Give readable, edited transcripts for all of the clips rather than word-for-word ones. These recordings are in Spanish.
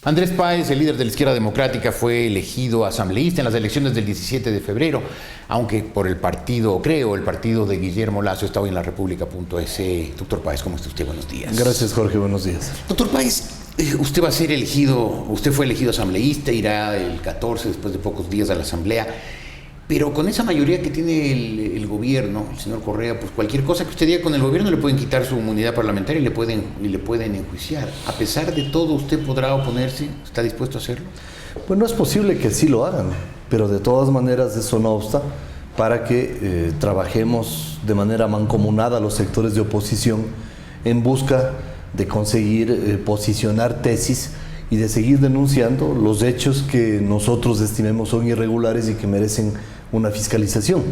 Andrés Páez, el líder de la izquierda democrática, fue elegido asambleísta en las elecciones del 17 de febrero, aunque por el partido de Guillermo Lasso. Está hoy en la República.es. Doctor Páez, ¿cómo está usted? Buenos días. Gracias, Jorge, buenos días. Doctor Páez, usted va a ser elegido, usted fue elegido asambleísta, irá el 14, después de pocos días, a la asamblea. Pero con esa mayoría que tiene el gobierno, el señor Correa, pues cualquier cosa que usted diga con el gobierno le pueden quitar su inmunidad parlamentaria y le pueden enjuiciar. A pesar de todo, ¿usted podrá oponerse? ¿Está dispuesto a hacerlo? Pues no es posible que sí lo hagan, pero de todas maneras eso no obsta para que trabajemos de manera mancomunada los sectores de oposición en busca de conseguir posicionar tesis y de seguir denunciando los hechos que nosotros estimemos son irregulares y que merecen una fiscalización.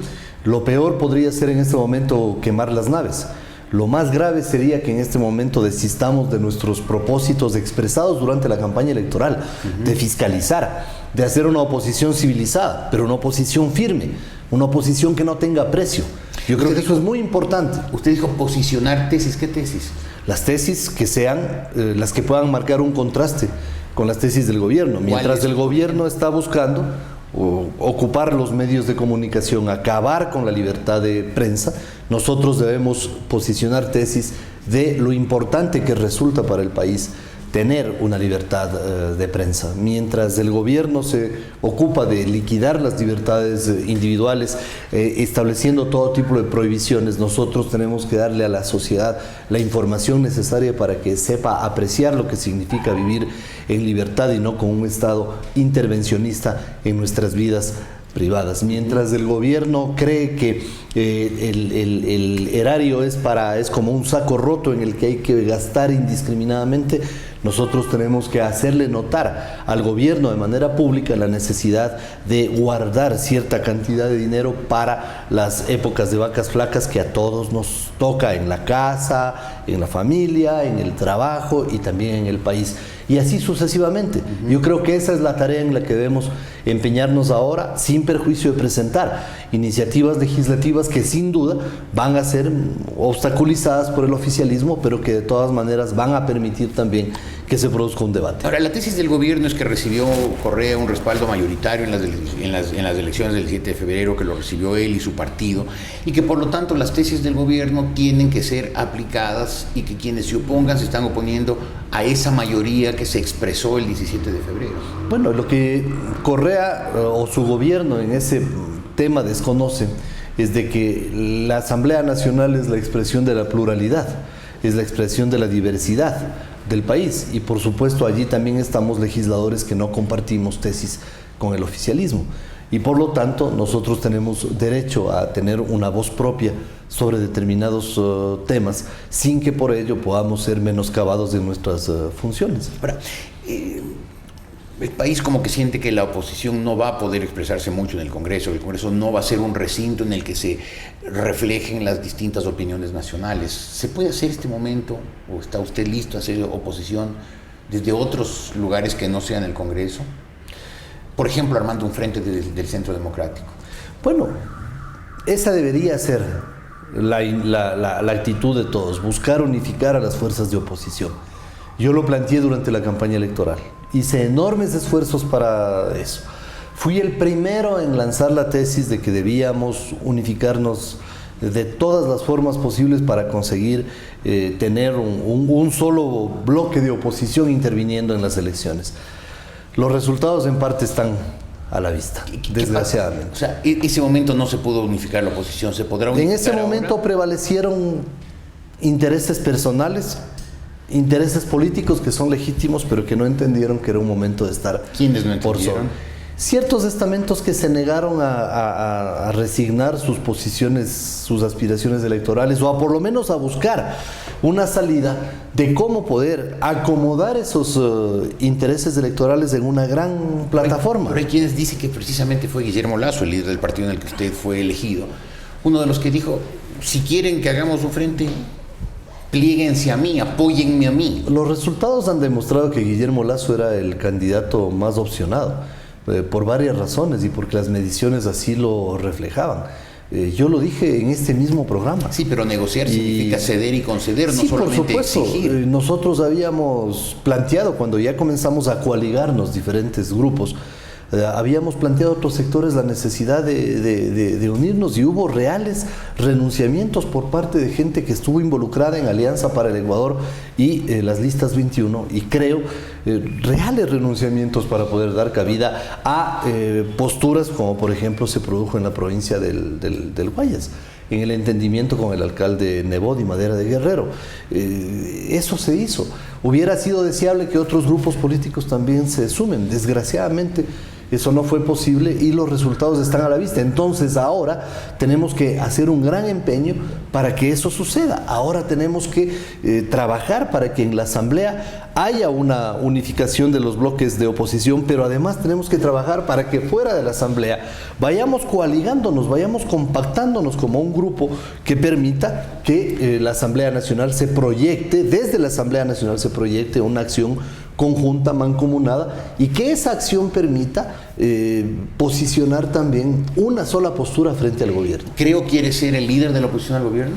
Lo peor podría ser en este momento quemar las naves. Lo más grave sería que en este momento desistamos de nuestros propósitos expresados durante la campaña electoral, de fiscalizar, de hacer una oposición civilizada, pero una oposición firme, una oposición que no tenga precio. Yo creo que eso es muy importante. Usted dijo posicionar tesis. ¿Qué tesis? Las tesis que sean las que puedan marcar un contraste con las tesis del gobierno. Mientras el gobierno está buscando ocupar los medios de comunicación, acabar con la libertad de prensa, nosotros debemos posicionar tesis de lo importante que resulta para el país tener una libertad de prensa. Mientras el gobierno se ocupa de liquidar las libertades individuales, estableciendo todo tipo de prohibiciones, nosotros tenemos que darle a la sociedad la información necesaria para que sepa apreciar lo que significa vivir en libertad y no con un Estado intervencionista en nuestras vidas privadas. Mientras el gobierno cree que el erario es como un saco roto en el que hay que gastar indiscriminadamente, nosotros tenemos que hacerle notar al gobierno de manera pública la necesidad de guardar cierta cantidad de dinero para las épocas de vacas flacas que a todos nos toca en la casa, en la familia, en el trabajo y también en el país. Y así sucesivamente. Yo creo que esa es la tarea en la que debemos empeñarnos ahora, sin perjuicio de presentar iniciativas legislativas que sin duda van a ser obstaculizadas por el oficialismo, pero que de todas maneras van a permitir también que se produzca un debate. Ahora, la tesis del gobierno es que recibió Correa un respaldo mayoritario en las elecciones del 7 de febrero, que lo recibió él y su partido, y que por lo tanto las tesis del gobierno tienen que ser aplicadas y que quienes se opongan se están oponiendo a esa mayoría que se expresó el 17 de febrero. Bueno, lo que Correa o su gobierno en ese tema desconoce es de que la Asamblea Nacional es la expresión de la pluralidad, es la expresión de la diversidad del país, y por supuesto allí también estamos legisladores que no compartimos tesis con el oficialismo, y por lo tanto nosotros tenemos derecho a tener una voz propia sobre determinados temas sin que por ello podamos ser menoscabados de nuestras funciones. Ahora, el país como que siente que la oposición no va a poder expresarse mucho en el Congreso no va a ser un recinto en el que se reflejen las distintas opiniones nacionales. ¿Se puede hacer este momento o está usted listo a hacer oposición desde otros lugares que no sean el Congreso? Por ejemplo, armando un frente del Centro Democrático. Bueno, esa debería ser la actitud de todos, buscar unificar a las fuerzas de oposición. Yo lo planteé durante la campaña electoral. Hice enormes esfuerzos para eso. Fui el primero en lanzar la tesis de que debíamos unificarnos de todas las formas posibles para conseguir tener un solo bloque de oposición interviniendo en las elecciones. Los resultados en parte están a la vista, desgraciadamente. O sea, ese momento no se pudo unificar la oposición, ¿se podrá unificar en ese momento ahora? Prevalecieron intereses personales, intereses políticos que son legítimos, pero que no entendieron que era un momento de estar. ¿Quiénes no entendieron? Ciertos estamentos que se negaron a resignar sus posiciones, sus aspiraciones electorales, o a por lo menos a buscar una salida de cómo poder acomodar esos intereses electorales en una gran plataforma. Pero hay quienes dicen que precisamente fue Guillermo Lasso, el líder del partido en el que usted fue elegido, uno de los que dijo, si quieren que hagamos un frente, plíguense a mí, apóyenme a mí. Los resultados han demostrado que Guillermo Lasso era el candidato más opcionado, por varias razones y porque las mediciones así lo reflejaban. Yo lo dije en este mismo programa. Sí, pero negociar significa ceder y conceder, sí, no solamente por supuesto. exigir. Nosotros habíamos planteado, cuando ya comenzamos a coaligarnos diferentes grupos, habíamos planteado a otros sectores la necesidad de unirnos, y hubo reales renunciamientos por parte de gente que estuvo involucrada en Alianza para el Ecuador y las listas 21, y creo reales renunciamientos para poder dar cabida a posturas como por ejemplo se produjo en la provincia del Guayas, en el entendimiento con el alcalde Nebot y Madera de Guerrero. Eso se hizo. Hubiera sido deseable que otros grupos políticos también se sumen. Desgraciadamente eso no fue posible y los resultados están a la vista. Entonces ahora tenemos que hacer un gran empeño para que eso suceda. Ahora tenemos que trabajar para que en la Asamblea haya una unificación de los bloques de oposición, pero además tenemos que trabajar para que fuera de la Asamblea vayamos coaligándonos, vayamos compactándonos como un grupo que permita que la Asamblea Nacional se proyecte, desde la Asamblea Nacional se proyecte una acción conjunta, mancomunada, y que esa acción permita posicionar también una sola postura frente al gobierno. Creo que quiere ser el líder de la oposición al gobierno.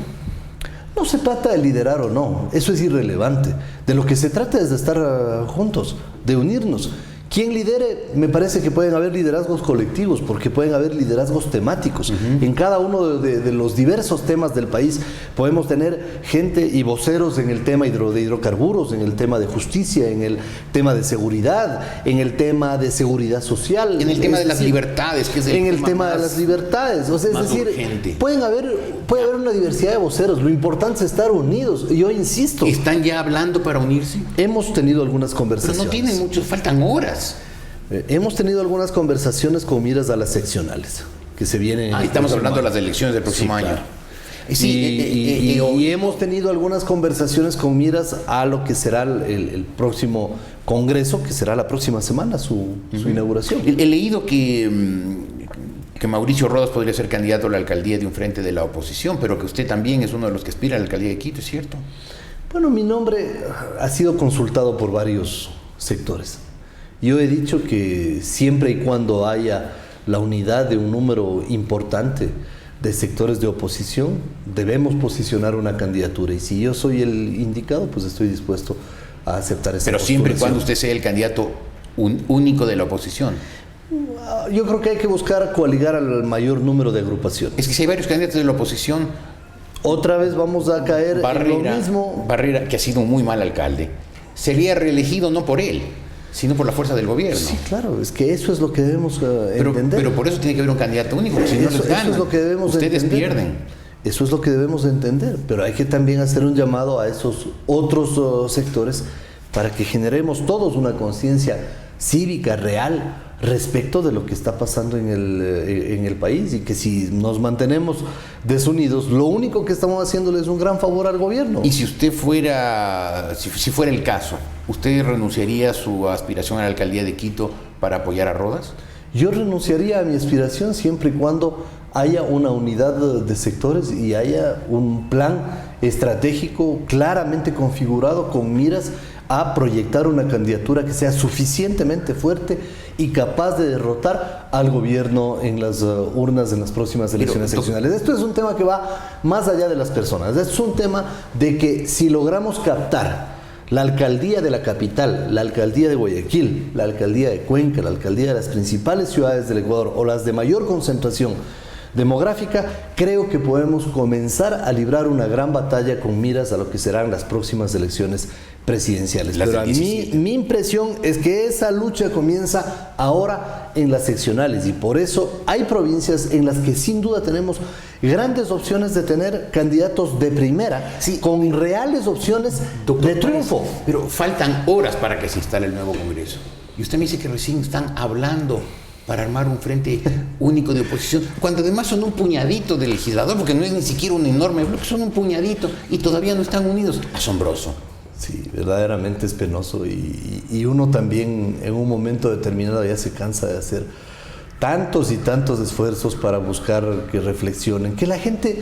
No se trata de liderar o no, eso es irrelevante. De lo que se trata es de estar juntos, de unirnos. Quien lidere, me parece que pueden haber liderazgos colectivos, porque pueden haber liderazgos temáticos. En cada uno de los diversos temas del país podemos tener gente y voceros en el tema de hidrocarburos, en el tema de justicia, en el tema de seguridad, en el tema de seguridad social. En el tema de las libertades, que es el tema de las libertades. O sea, es decir, puede haber una diversidad de voceros. Lo importante es estar unidos. Yo insisto. ¿Están ya hablando para unirse? Hemos tenido algunas conversaciones. Pero no tienen mucho, faltan horas. Hemos tenido algunas conversaciones con miras a las seccionales que se vienen. Estamos hablando de las elecciones del próximo año. Claro. Y hemos tenido algunas conversaciones con miras a lo que será el próximo Congreso, que será la próxima semana su inauguración. He leído que Mauricio Rodas podría ser candidato a la alcaldía de un frente de la oposición, pero que usted también es uno de los que aspira a la alcaldía de Quito, ¿es cierto? Bueno, mi nombre ha sido consultado por varios sectores. Yo he dicho que siempre y cuando haya la unidad de un número importante de sectores de oposición, debemos posicionar una candidatura. Y si yo soy el indicado, pues estoy dispuesto a aceptar esa Pero siempre y cuando usted sea el candidato único de la oposición. Yo creo que hay que buscar coaligar al mayor número de agrupaciones. Es que si hay varios candidatos de la oposición, otra vez vamos a caer en lo mismo. Barrera, que ha sido un muy mal alcalde, sería reelegido no por él, sino por la fuerza del gobierno. Sí, claro, es que eso es lo que debemos entender. Pero por eso tiene que haber un candidato único, porque si no les ganan, eso es lo que debemos ustedes entender. pierden. Eso es lo que debemos entender, pero hay que también hacer un llamado a esos otros sectores para que generemos todos una conciencia cívica real respecto de lo que está pasando en el país, y que si nos mantenemos desunidos, lo único que estamos haciéndole es un gran favor al gobierno. Y si usted fuera, si fuera el caso, ¿usted renunciaría a su aspiración a la alcaldía de Quito para apoyar a Rodas? Yo renunciaría a mi aspiración siempre y cuando haya una unidad de sectores y haya un plan estratégico claramente configurado con miras a proyectar una candidatura que sea suficientemente fuerte y capaz de derrotar al gobierno en las urnas en las próximas elecciones seccionales. Esto es un tema que va más allá de las personas. Es un tema de que si logramos captar la alcaldía de la capital, la alcaldía de Guayaquil, la alcaldía de Cuenca, la alcaldía de las principales ciudades del Ecuador o las de mayor concentración demográfica, creo que podemos comenzar a librar una gran batalla con miras a lo que serán las próximas elecciones presidenciales. Pero a mí, mi impresión es que esa lucha comienza ahora en las seccionales, y por eso hay provincias en las que sin duda tenemos grandes opciones de tener candidatos de primera, sí, con reales opciones de triunfo. Pero faltan horas para que se instale el nuevo Congreso. Y usted me dice que recién están hablando para armar un frente único de oposición, cuando además son un puñadito de legislador, porque no es ni siquiera un enorme bloque, son un puñadito y todavía no están unidos. Asombroso. Sí, verdaderamente es penoso, y uno también en un momento determinado ya se cansa de hacer tantos y tantos esfuerzos para buscar que reflexionen, que la gente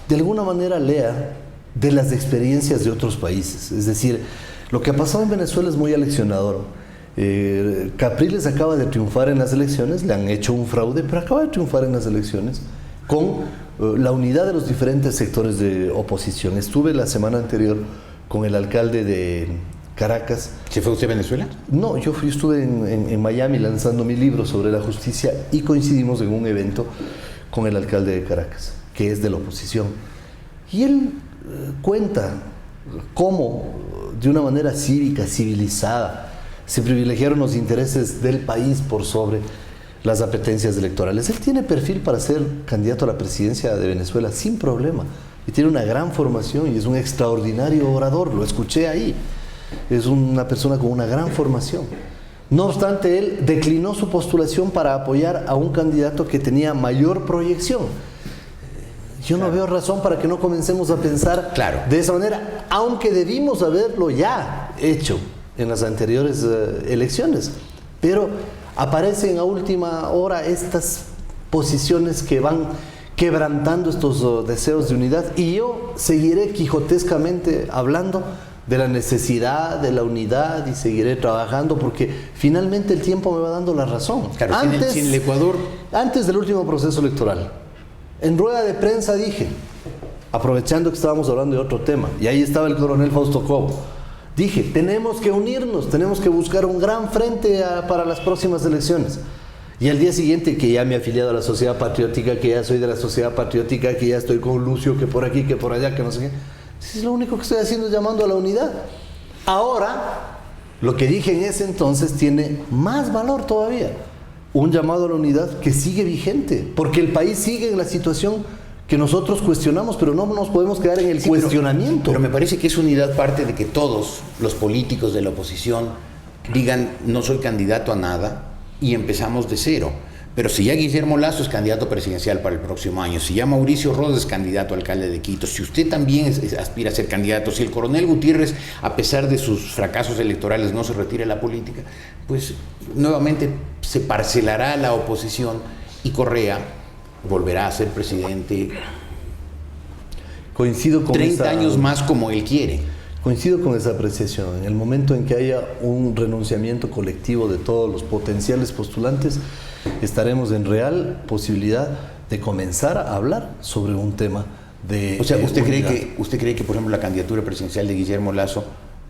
de alguna manera lea de las experiencias de otros países. Es decir, lo que ha pasado en Venezuela es muy aleccionador. Capriles acaba de triunfar en las elecciones, le han hecho un fraude, pero acaba de triunfar en las elecciones con la unidad de los diferentes sectores de oposición. Estuve la semana anterior con el alcalde de Caracas. ¿Se fue usted a Venezuela? No, yo estuve en Miami lanzando mi libro sobre la justicia y coincidimos en un evento con el alcalde de Caracas, que es de la oposición. Y él cuenta cómo, de una manera cívica, civilizada, se privilegiaron los intereses del país por sobre las apetencias electorales. Él tiene perfil para ser candidato a la presidencia de Venezuela sin problema. Y tiene una gran formación y es un extraordinario orador, lo escuché ahí. Es una persona con una gran formación. No obstante, él declinó su postulación para apoyar a un candidato que tenía mayor proyección. Yo no veo razón para que no comencemos a pensar de esa manera, aunque debimos haberlo ya hecho en las anteriores elecciones. Pero aparecen a última hora estas posiciones que van quebrantando estos deseos de unidad, y yo seguiré quijotescamente hablando de la necesidad de la unidad y seguiré trabajando porque finalmente el tiempo me va dando la razón. Claro, si en el Ecuador... Antes del último proceso electoral, en rueda de prensa dije, aprovechando que estábamos hablando de otro tema, y ahí estaba el coronel Fausto Cobo, dije, tenemos que unirnos, tenemos que buscar un gran frente para las próximas elecciones. Y al día siguiente, que ya me he afiliado a la Sociedad Patriótica, que ya soy de la Sociedad Patriótica, que ya estoy con Lucio, que por aquí, que por allá, que no sé qué. Es lo único que estoy haciendo es llamando a la unidad. Ahora, lo que dije en ese entonces tiene más valor todavía. Un llamado a la unidad que sigue vigente, porque el país sigue en la situación que nosotros cuestionamos, pero no nos podemos quedar en el cuestionamiento. Pero me parece que es unidad parte de que todos los políticos de la oposición digan, no soy candidato a nada, y empezamos de cero. Pero si ya Guillermo Lasso es candidato presidencial para el próximo año, si ya Mauricio Rodas es candidato a alcalde de Quito, si usted también aspira a ser candidato, si el coronel Gutiérrez, a pesar de sus fracasos electorales, no se retira de la política, pues nuevamente se parcelará la oposición y Correa volverá a ser presidente. Coincido con 30 años más como él quiere. Coincido con esa apreciación. En el momento en que haya un renunciamiento colectivo de todos los potenciales postulantes, estaremos en real posibilidad de comenzar a hablar sobre un tema de O sea, ¿usted cree que, por ejemplo, la candidatura presidencial de Guillermo Lasso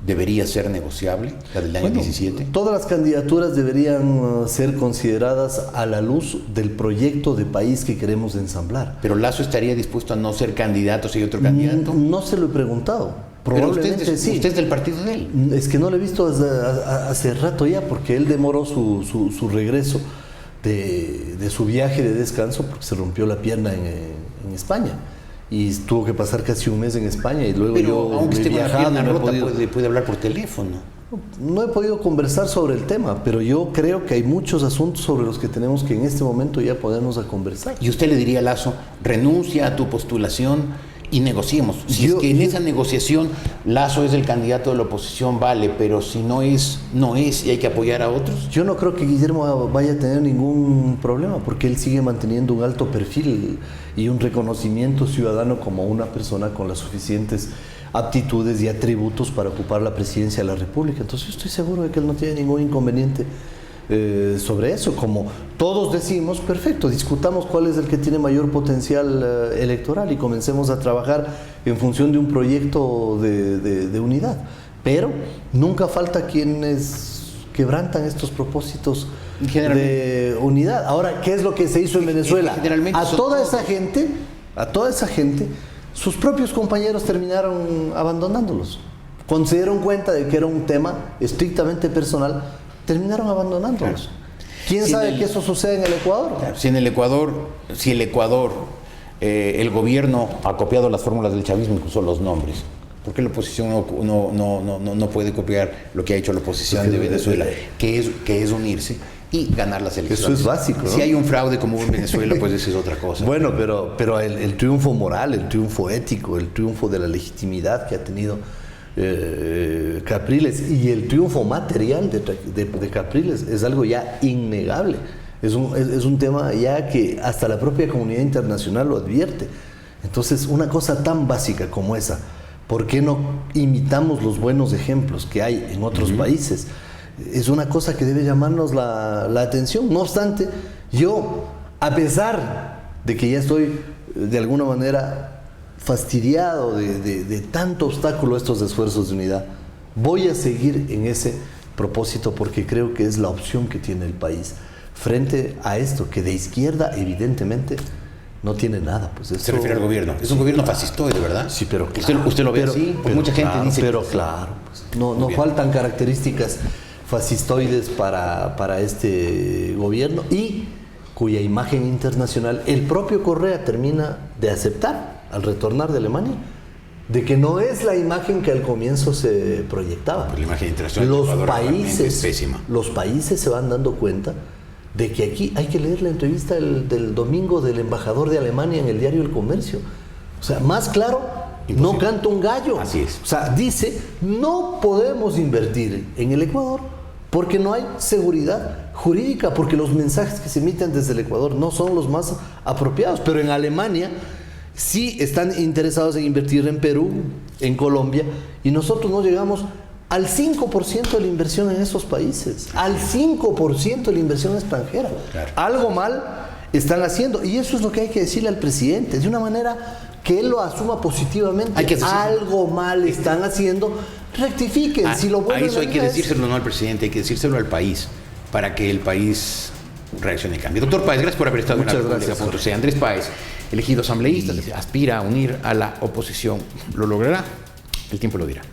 debería ser negociable, la del año 17? Todas las candidaturas deberían ser consideradas a la luz del proyecto de país que queremos ensamblar. ¿Pero Lasso estaría dispuesto a no ser candidato si hay otro candidato? No se lo he preguntado. Probablemente pero sí. Usted es del partido de él. Es que no lo he visto hace rato ya, porque él demoró su regreso de su viaje de descanso porque se rompió la pierna en España. Y tuvo que pasar casi un mes en España y luego pero yo aunque esté con la pierna rota, podido, puede hablar por teléfono. No he podido conversar sobre el tema, pero yo creo que hay muchos asuntos sobre los que tenemos que en este momento ya ponernos a conversar. ¿Y usted le diría a Lasso, renuncia a tu postulación y negociemos? Si es que en esa negociación Lasso es el candidato de la oposición, vale, pero si no es, no es y hay que apoyar a otros. Yo no creo que Guillermo vaya a tener ningún problema porque él sigue manteniendo un alto perfil y un reconocimiento ciudadano como una persona con las suficientes aptitudes y atributos para ocupar la presidencia de la República. Entonces yo estoy seguro de que él no tiene ningún inconveniente sobre eso. Como todos decimos, perfecto, discutamos cuál es el que tiene mayor potencial electoral y comencemos a trabajar en función de un proyecto de unidad. Pero nunca falta quienes quebrantan estos propósitos de unidad. Ahora, ¿qué es lo que se hizo en Venezuela? A toda esa gente, sus propios compañeros terminaron abandonándolos. Cuando se dieron cuenta de que era un tema estrictamente personal, terminaron abandonándolos. Claro. ¿Quién sabe que eso sucede en el Ecuador? Claro. Si el Ecuador, el gobierno ha copiado las fórmulas del chavismo, incluso los nombres, ¿por qué la oposición no puede copiar lo que ha hecho la oposición de Venezuela, que es unirse y ganar las elecciones? Eso es básico, ¿no? Si hay un fraude como hubo en Venezuela, pues eso es otra cosa. Bueno, pero el triunfo moral, el triunfo ético, el triunfo de la legitimidad que ha tenido Capriles y el triunfo material de Capriles es algo ya innegable. Es un tema ya que hasta la propia comunidad internacional lo advierte. Entonces, una cosa tan básica como esa, ¿por qué no imitamos los buenos ejemplos que hay en otros países? Es una cosa que debe llamarnos la atención. No obstante, yo, a pesar de que ya estoy de alguna manera fastidiado de tanto obstáculo a estos esfuerzos de unidad. Voy a seguir en ese propósito porque creo que es la opción que tiene el país frente a esto, que de izquierda evidentemente no tiene nada. Pues se refiere al gobierno. Es un gobierno fascistoide, ¿verdad? Sí, pero claro, ¿Usted lo ve así? Pues mucha gente dice pero que claro, pues, no faltan características fascistoides para este gobierno y cuya imagen internacional el propio Correa termina de aceptar al retornar de Alemania, de que no es la imagen que al comienzo se proyectaba. Pues la imagen internacional los países se van dando cuenta de que aquí hay que leer la entrevista del domingo del embajador de Alemania en el diario El Comercio. O sea, más claro, imposible. No canta un gallo. Así es. O sea, dice, no podemos invertir en el Ecuador porque no hay seguridad jurídica, porque los mensajes que se emiten desde el Ecuador no son los más apropiados. Pero en Alemania sí están interesados en invertir en Perú, en Colombia, y nosotros no llegamos al 5% de la inversión en esos países, al 5% de la inversión extranjera. Claro. Algo mal están haciendo, y eso es lo que hay que decirle al presidente, de una manera que él lo asuma positivamente. Algo mal están haciendo, rectifiquen. Si lo a eso hay que decírselo no al presidente, hay que decírselo al país, para que el país reaccione y cambie. Doctor Páez, gracias por haber estado en la República.c. Andrés Páez, elegido asambleísta, aspira a unir a la oposición. ¿Lo logrará? El tiempo lo dirá.